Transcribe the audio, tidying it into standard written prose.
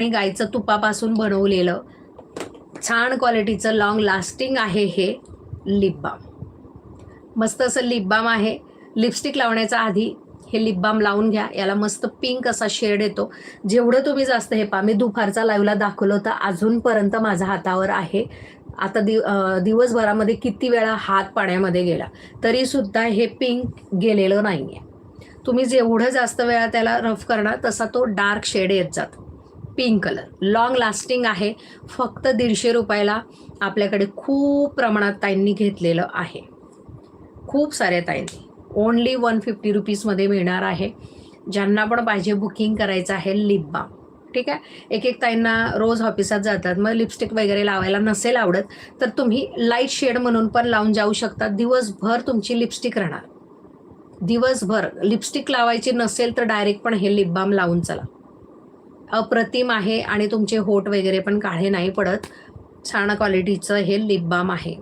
आणि गाईचं तुपापासून बनवलेलं छान क्वालिटीचं लॉंग लास्टिंग आहे हे लिप बाम. मस्त असं लिप बाम आहे. लिपस्टिक लावण्याचा आधी हे लिप बाम लावून घ्या. याला मस्त पिंक असा शेड येतो. जेवढं तुम्ही जास्त हे पहा, मी दुपारचा लाईव्हला दाखवलं होतं, अजूनपर्यंत माझ्या हातावर आहे. आता दिवसभरामध्ये किती वेळा हात पाण्यामध्ये गेला तरीसुद्धा हे पिंक गेलेलं नाही आहे. तुम्ही जेवढं जास्त वेळा त्याला रफ करणार तसा तो डार्क शेड येत जातो. पिंक कलर लॉंग लास्टिंग आहे. फक्त 150 रुपयाला आपल्याकडे खूप प्रमाणात ताईंनी घेतलेलं आहे. खूप साऱ्या ताईंनी ओनली 150 रुपीजमध्ये मिळणार आहे. ज्यांना पण पाहिजे बुकिंग करायचं आहे लिप बाम. ठीक आहे. एक एक ताईंना रोज ऑफिसात जातात, मग लिपस्टिक वगैरे लावायला नसेल आवडत तर तुम्ही लाईट शेड म्हणून पण लावून जाऊ शकता. दिवसभर तुमची लिपस्टिक राहणार. दिवसभर लिपस्टिक लावायची नसेल तर डायरेक्ट पण हे लिप बाम लावून चला. अप्रतिम आहे आणि तुमचे होठ वगैरे पण काळे नाही पडत. छान क्वालिटीचं हे लिप बाम आहे.